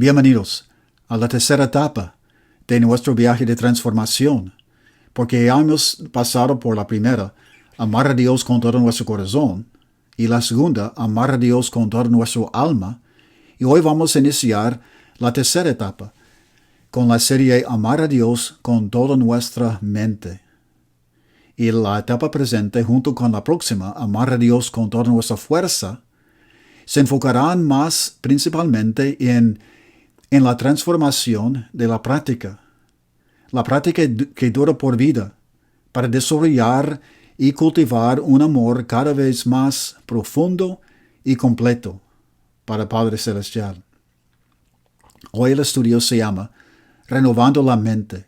Bienvenidos a la tercera etapa de nuestro viaje de transformación, porque ya hemos pasado por la primera, amar a Dios con todo nuestro corazón, y la segunda, amar a Dios con toda nuestra alma, y hoy vamos a iniciar la tercera etapa, con la serie Amar a Dios con toda nuestra mente. Y la etapa presente, junto con la próxima, Amar a Dios con toda nuestra fuerza, se enfocarán más principalmente en la transformación de la práctica que dura por vida, para desarrollar y cultivar un amor cada vez más profundo y completo para el Padre Celestial. Hoy el estudio se llama Renovando la Mente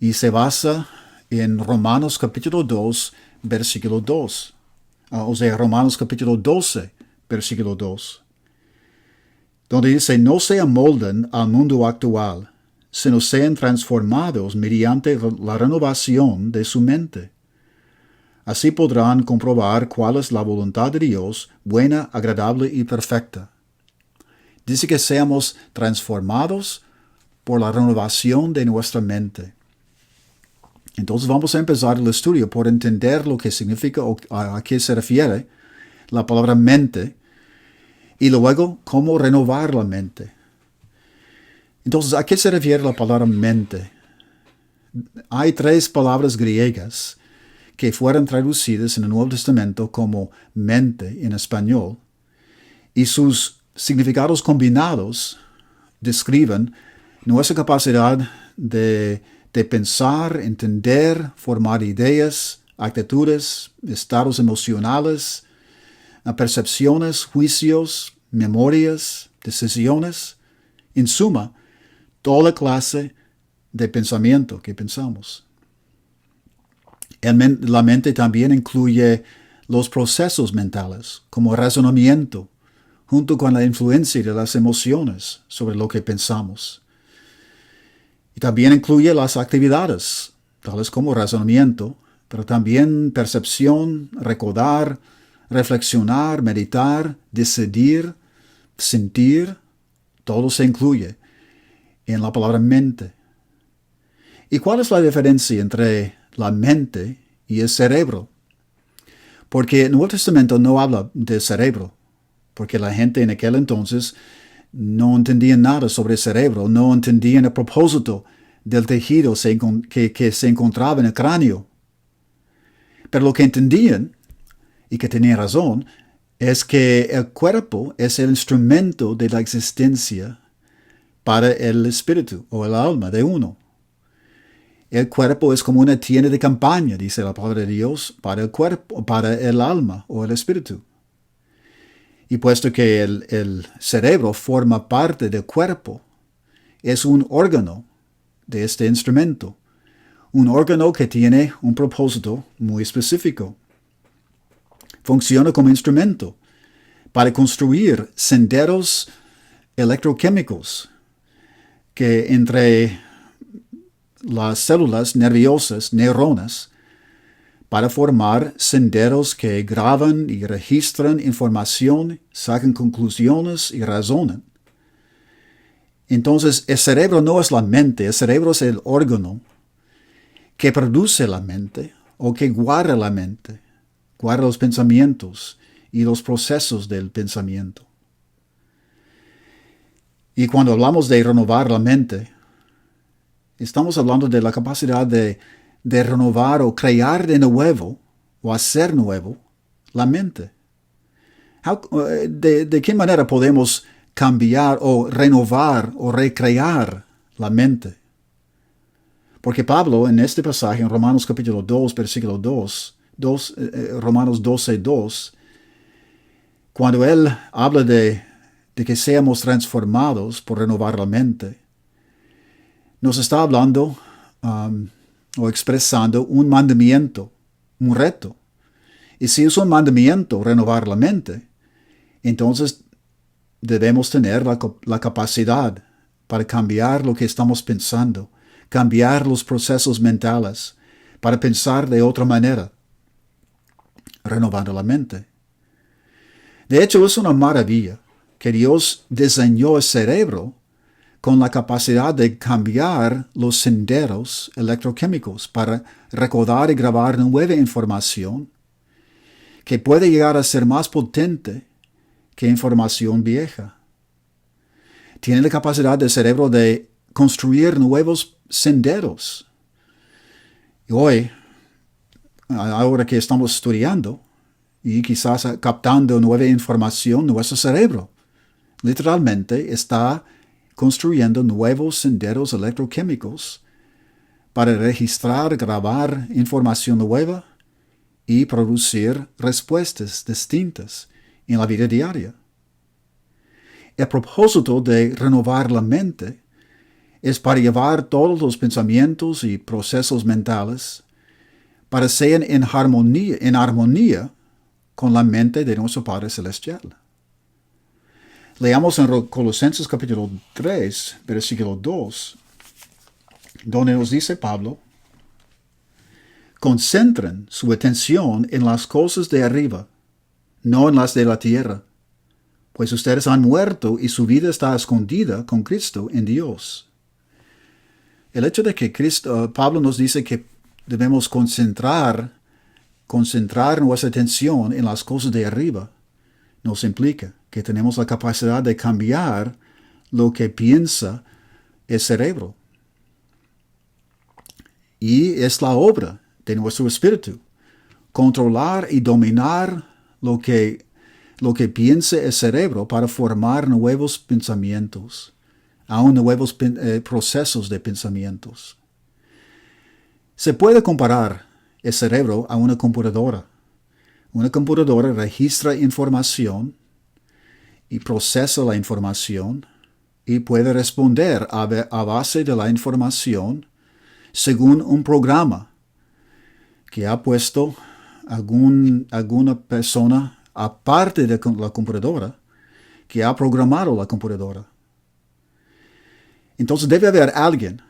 y se basa en Romanos capítulo 2, versículo 2. O sea, Romanos capítulo 12, versículo 2. Donde dice, no se amolden al mundo actual, sino sean transformados mediante la renovación de su mente. Así podrán comprobar cuál es la voluntad de Dios, buena, agradable y perfecta. Dice que seamos transformados por la renovación de nuestra mente. Entonces vamos a empezar el estudio por entender lo que significa o a qué se refiere la palabra mente, y luego, cómo renovar la mente. Entonces, ¿a qué se refiere la palabra mente? Hay tres palabras griegas que fueron traducidas en el Nuevo Testamento como mente en español, y sus significados combinados describen nuestra capacidad de pensar, entender, formar ideas, actitudes, estados emocionales, percepciones, juicios, memorias, decisiones, en suma, toda clase de pensamiento que pensamos. La mente también incluye los procesos mentales, como razonamiento, junto con la influencia de las emociones sobre lo que pensamos. Y también incluye las actividades, tales como razonamiento, pero también percepción, recordar, reflexionar, meditar, decidir, sentir, todo se incluye en la palabra mente. ¿Y cuál es la diferencia entre la mente y el cerebro? Porque el Nuevo Testamento no habla del cerebro, porque la gente en aquel entonces no entendía nada sobre el cerebro, no entendían el propósito del tejido que se encontraba en el cráneo. Pero lo que entendían, y que tenían razón, es que el cuerpo es el instrumento de la existencia para el espíritu o el alma de uno. El cuerpo es como una tienda de campaña, dice la palabra de Dios, para el cuerpo, para el alma o el espíritu. Y puesto que el cerebro forma parte del cuerpo, es un órgano de este instrumento, un órgano que tiene un propósito muy específico. Funciona como instrumento para construir senderos electroquímicos que entre las células nerviosas, neuronas, para formar senderos que graban y registran información, sacan conclusiones y razonan. Entonces, el cerebro no es la mente, el cerebro es el órgano que produce la mente o que guarda la mente, guarda los pensamientos y los procesos del pensamiento. Y cuando hablamos de renovar la mente, estamos hablando de la capacidad de renovar o crear de nuevo o hacer nuevo la mente. ¿De qué manera podemos cambiar o renovar o recrear la mente? Porque Pablo en este pasaje, en Romanos capítulo 2, versículo 2, Romanos 12, 2, cuando él habla de que seamos transformados por renovar la mente, nos está hablando o expresando un mandamiento, un reto. Y si es un mandamiento renovar la mente, entonces debemos tener la capacidad para cambiar lo que estamos pensando, cambiar los procesos mentales, para pensar de otra manera, renovando la mente. De hecho, es una maravilla que Dios diseñó el cerebro con la capacidad de cambiar los senderos electroquímicos para recordar y grabar nueva información que puede llegar a ser más potente que información vieja. Tiene la capacidad del cerebro de construir nuevos senderos. Y hoy, ahora que estamos estudiando y quizás captando nueva información, nuestro cerebro literalmente está construyendo nuevos senderos electroquímicos para registrar, grabar información nueva y producir respuestas distintas en la vida diaria. El propósito de renovar la mente es para llevar todos los pensamientos y procesos mentales para ser en armonía con la mente de nuestro Padre Celestial. Leamos en Colosenses capítulo 3, versículo 2, donde nos dice Pablo: concentren su atención en las cosas de arriba, no en las de la tierra, pues ustedes han muerto y su vida está escondida con Cristo en Dios. El hecho de que Pablo nos dice que debemos concentrar nuestra atención en las cosas de arriba, nos implica que tenemos la capacidad de cambiar lo que piensa el cerebro. Y es la obra de nuestro espíritu, controlar y dominar lo que piensa el cerebro para formar nuevos pensamientos, aún nuevos procesos de pensamientos. Se puede comparar el cerebro a una computadora. Una computadora registra información y procesa la información y puede responder a base de la información según un programa que ha puesto alguna persona aparte de la computadora que ha programado la computadora. Entonces debe haber alguien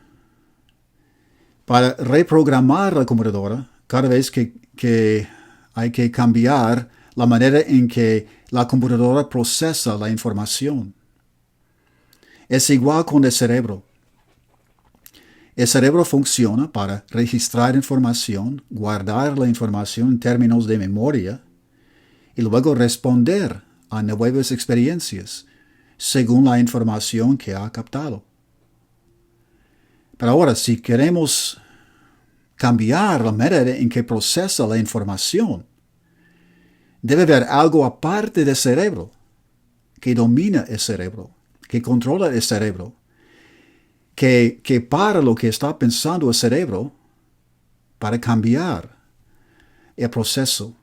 para reprogramar la computadora cada vez que hay que cambiar la manera en que la computadora procesa la información. Es igual con el cerebro. El cerebro funciona para registrar información, guardar la información en términos de memoria y luego responder a nuevas experiencias según la información que ha captado. Pero ahora, si queremos cambiar la manera en que procesa la información, debe haber algo aparte del cerebro que domina el cerebro, que controla el cerebro, que para lo que está pensando el cerebro para cambiar el proceso.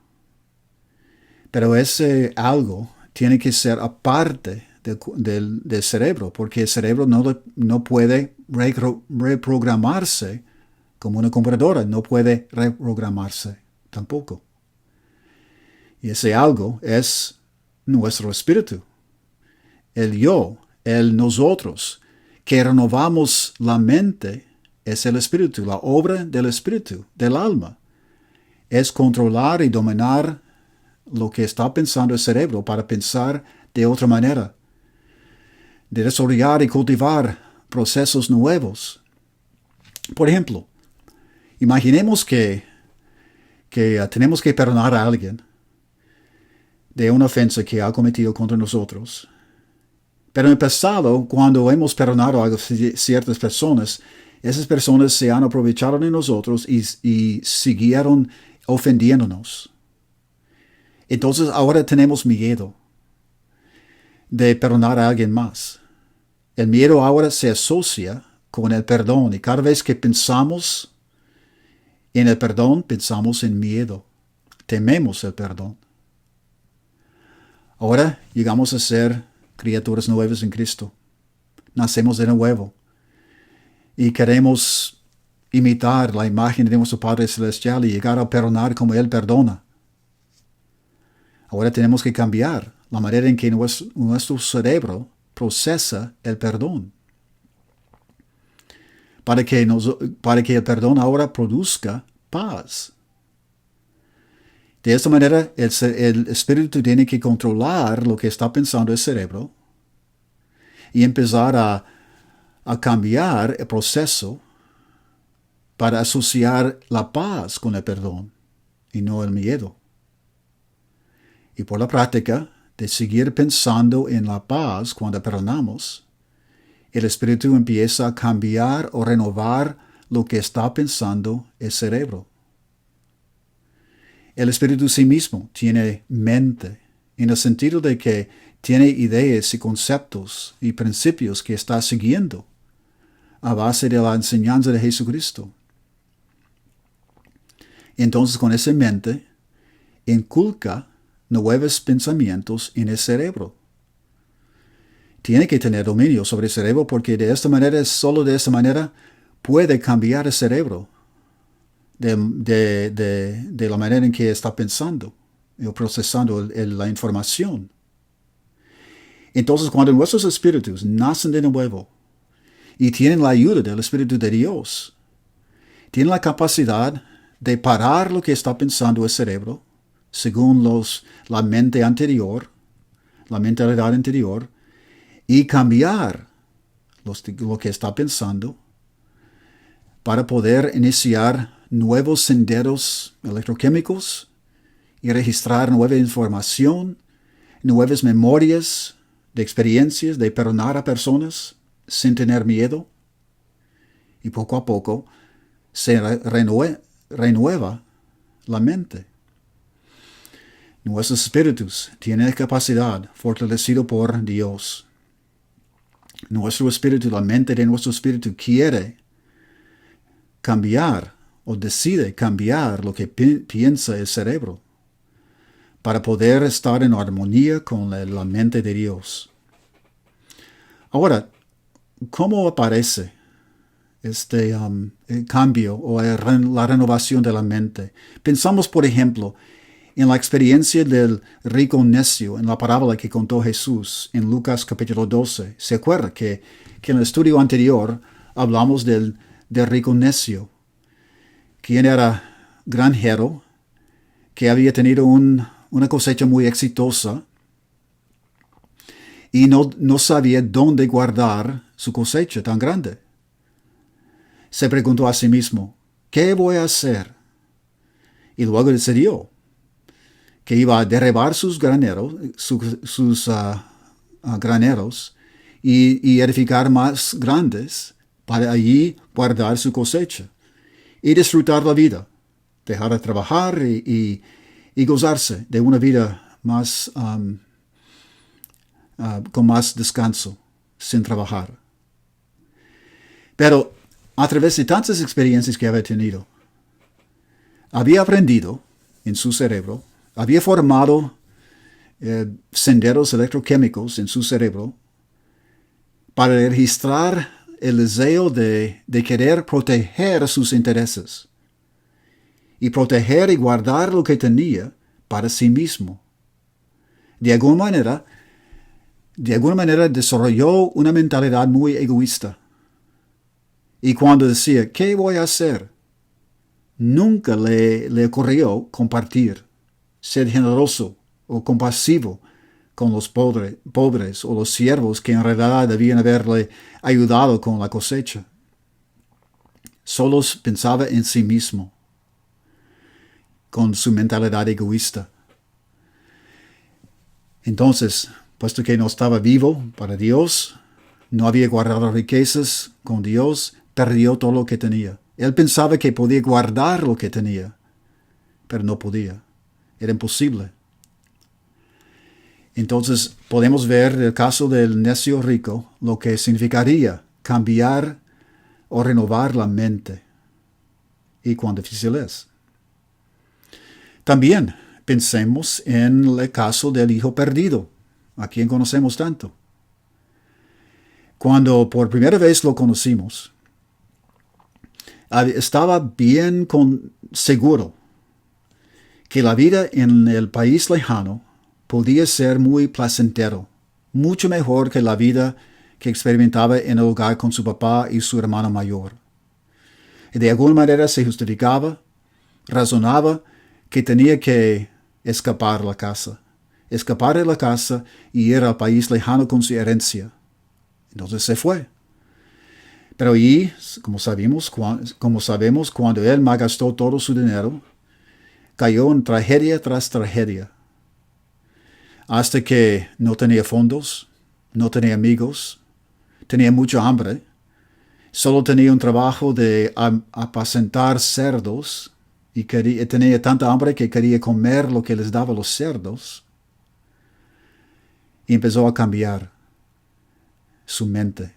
Pero ese algo tiene que ser aparte del cerebro, porque el cerebro no puede reprogramarse como una computadora, no puede reprogramarse tampoco. Y ese algo es nuestro espíritu, el yo, el nosotros, que renovamos la mente, es el espíritu, la obra del espíritu, del alma. Es controlar y dominar lo que está pensando el cerebro para pensar de otra manera, de desarrollar y cultivar procesos nuevos. Por ejemplo, imaginemos que tenemos que perdonar a alguien de una ofensa que ha cometido contra nosotros. Pero en el pasado, cuando hemos perdonado a ciertas personas, esas personas se han aprovechado de nosotros y siguieron ofendiéndonos. Entonces ahora tenemos miedo de perdonar a alguien más. El miedo ahora se asocia con el perdón y cada vez que pensamos en el perdón, pensamos en miedo. Tememos el perdón. Ahora llegamos a ser criaturas nuevas en Cristo. Nacemos de nuevo y queremos imitar la imagen de nuestro Padre Celestial y llegar a perdonar como Él perdona. Ahora tenemos que cambiar la manera en que nuestro cerebro procesa el perdón. Para que el perdón ahora produzca paz. De esta manera, el espíritu tiene que controlar lo que está pensando el cerebro y empezar a cambiar el proceso para asociar la paz con el perdón y no el miedo. Y por la práctica de seguir pensando en la paz cuando perdonamos, el espíritu empieza a cambiar o renovar lo que está pensando el cerebro. El espíritu sí mismo tiene mente, en el sentido de que tiene ideas y conceptos y principios que está siguiendo a base de la enseñanza de Jesucristo. Entonces, con esa mente, inculca nuevos pensamientos en el cerebro. Tiene que tener dominio sobre el cerebro porque de esta manera, solo de esta manera, puede cambiar el cerebro de la manera en que está pensando o procesando la información. Entonces, cuando nuestros espíritus nacen de nuevo y tienen la ayuda del Espíritu de Dios, tienen la capacidad de parar lo que está pensando el cerebro, según la mente anterior, la mentalidad anterior, y cambiar lo que está pensando para poder iniciar nuevos senderos electroquímicos y registrar nueva información, nuevas memorias de experiencias, de perdonar a personas sin tener miedo. Y poco a poco se renueva la mente. Nuestros espíritus tienen capacidad fortalecida por Dios. Nuestro espíritu, la mente de nuestro espíritu quiere cambiar o decide cambiar lo que piensa el cerebro para poder estar en armonía con la mente de Dios. Ahora, ¿cómo aparece el cambio o la renovación de la mente? Pensamos, por ejemplo, en la experiencia del rico necio en la parábola que contó Jesús en Lucas capítulo 12. ¿Se acuerda que en el estudio anterior hablamos del rico necio, quien era granjero, que había tenido una cosecha muy exitosa y no sabía dónde guardar su cosecha tan grande? Se preguntó a sí mismo, ¿qué voy a hacer? Y luego decidió que iba a derribar sus graneros, graneros y edificar más grandes para allí guardar su cosecha y disfrutar la vida, dejar de trabajar y gozarse de una vida más con más descanso, sin trabajar. Pero a través de tantas experiencias que había tenido, había aprendido en su cerebro, había formado senderos electroquímicos en su cerebro para registrar el deseo de querer proteger sus intereses y proteger y guardar lo que tenía para sí mismo. De alguna manera desarrolló una mentalidad muy egoísta. Y cuando decía, ¿qué voy a hacer?, nunca le ocurrió compartir, ser generoso o compasivo con los pobres o los siervos que en realidad debían haberle ayudado con la cosecha. Solo pensaba en sí mismo, con su mentalidad egoísta. Entonces, puesto que no estaba vivo para Dios, no había guardado riquezas con Dios, perdió todo lo que tenía. Él pensaba que podía guardar lo que tenía, pero no podía. Era imposible. Entonces podemos ver en el caso del necio rico lo que significaría cambiar o renovar la mente y cuán difícil es. También pensemos en el caso del hijo perdido, a quien conocemos tanto. Cuando por primera vez lo conocimos, estaba bien seguro que la vida en el país lejano podía ser muy placentero, mucho mejor que la vida que experimentaba en el hogar con su papá y su hermano mayor. Y de alguna manera se justificaba, razonaba que tenía que escapar de la casa y ir al país lejano con su herencia. Entonces se fue. Pero ahí, como sabemos, cuando él malgastó todo su dinero, cayó en tragedia tras tragedia. Hasta que no tenía fondos, no tenía amigos, tenía mucha hambre, solo tenía un trabajo de apacentar cerdos y tenía tanta hambre que quería comer lo que les daba los cerdos. Y empezó a cambiar su mente.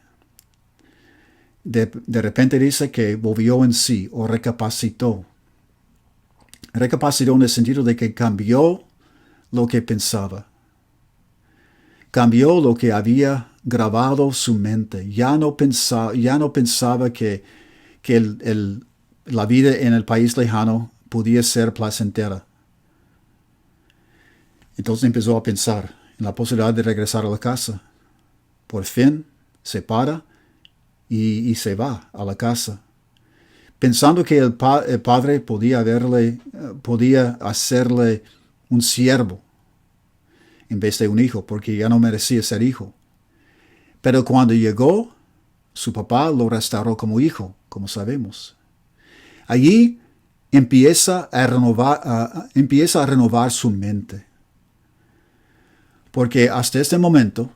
De repente dice que volvió en sí o recapacitó. Recapacitó en el sentido de que cambió lo que pensaba. Cambió lo que había grabado su mente. Ya no pensaba que la vida en el país lejano podía ser placentera. Entonces empezó a pensar en la posibilidad de regresar a la casa. Por fin se para y se va a la casa, pensando que el padre podía hacerle un siervo en vez de un hijo, porque ya no merecía ser hijo. Pero cuando llegó, su papá lo restauró como hijo, como sabemos. Allí empieza a renovar su mente. Porque hasta este momento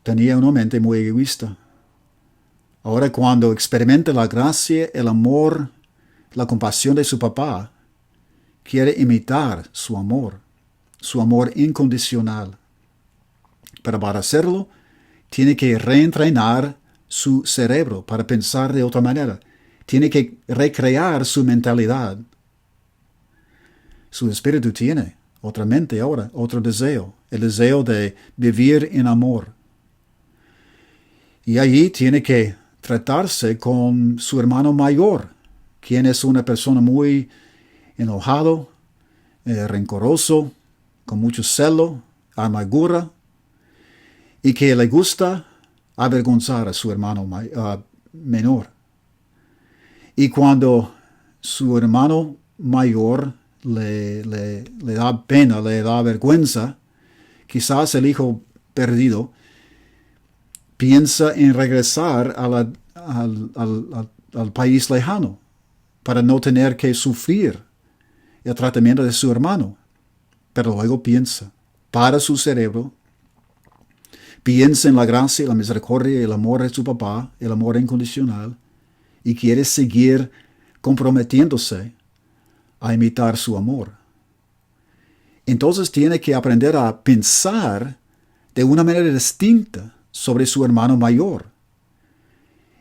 tenía una mente muy egoísta. Ahora cuando experimenta la gracia, el amor, la compasión de su papá, quiere imitar su amor incondicional. Pero para hacerlo, tiene que reentrenar su cerebro para pensar de otra manera. Tiene que recrear su mentalidad. Su espíritu tiene otra mente ahora, otro deseo, el deseo de vivir en amor. Y allí tiene que tratarse con su hermano mayor, quien es una persona muy enojado, rencoroso, con mucho celo, amargura, y que le gusta avergonzar a su hermano menor. Y cuando su hermano mayor le da pena, le da vergüenza, quizás el hijo perdido piensa en regresar al país lejano para no tener que sufrir el tratamiento de su hermano. Pero luego para su cerebro, piensa en la gracia, la misericordia y el amor de su papá, el amor incondicional, y quiere seguir comprometiéndose a imitar su amor. Entonces tiene que aprender a pensar de una manera distinta sobre su hermano mayor.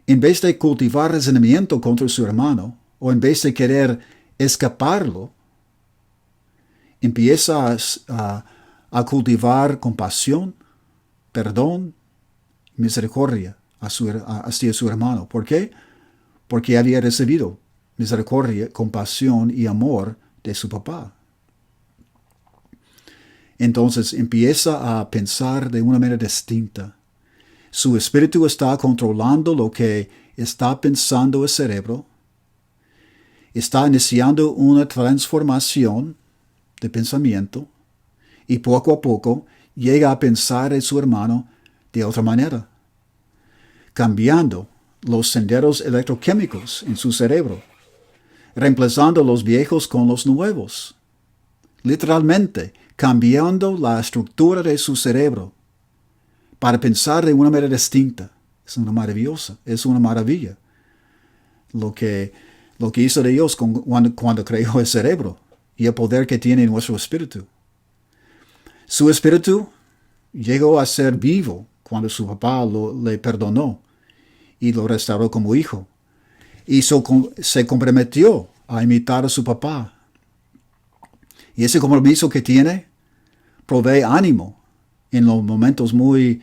En vez de cultivar resentimiento contra su hermano, o en vez de querer escaparlo, empieza a cultivar compasión, perdón, misericordia hacia su hermano. ¿Por qué? Porque había recibido misericordia, compasión y amor de su papá. Entonces empieza a pensar de una manera distinta. Su espíritu está controlando lo que está pensando el cerebro. Está iniciando una transformación de pensamiento y poco a poco llega a pensar en su hermano de otra manera, cambiando los senderos electroquímicos en su cerebro, reemplazando los viejos con los nuevos, literalmente cambiando la estructura de su cerebro para pensar de una manera distinta. Es una maravilla lo que hizo Dios cuando creó el cerebro y el poder que tiene nuestro espíritu. Su espíritu llegó a ser vivo cuando su papá le perdonó y lo restauró como hijo. Y se comprometió a imitar a su papá. Y ese compromiso que tiene provee ánimo en los momentos muy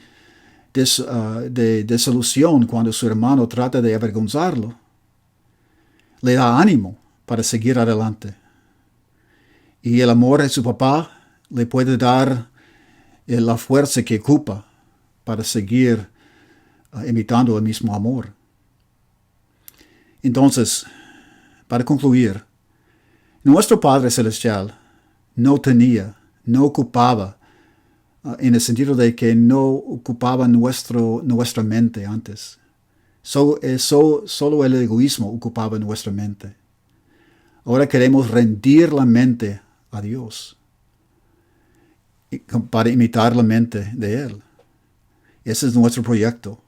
de desilusión cuando su hermano trata de avergonzarlo. Le da ánimo para seguir adelante. Y el amor de su papá le puede dar la fuerza que ocupa para seguir imitando el mismo amor. Entonces, para concluir, nuestro Padre Celestial no ocupaba en el sentido de que no ocupaba nuestra mente antes. Solo el egoísmo ocupaba nuestra mente. Ahora queremos rendir la mente a Dios para imitar la mente de Él. Ese es nuestro proyecto.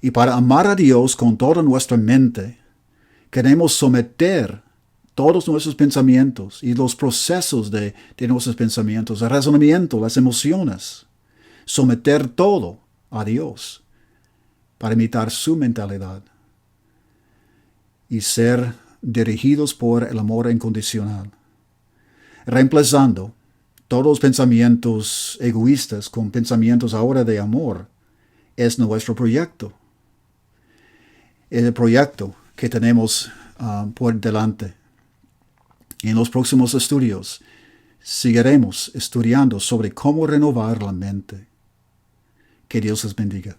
Y para amar a Dios con toda nuestra mente, queremos someter todos nuestros pensamientos y los procesos de nuestros pensamientos, el razonamiento, las emociones, someter todo a Dios para imitar su mentalidad y ser dirigidos por el amor incondicional, reemplazando todos los pensamientos egoístas con pensamientos ahora de amor. Es nuestro proyecto. Es el proyecto que tenemos por delante. En los próximos estudios seguiremos estudiando sobre cómo renovar la mente. Que Dios les bendiga.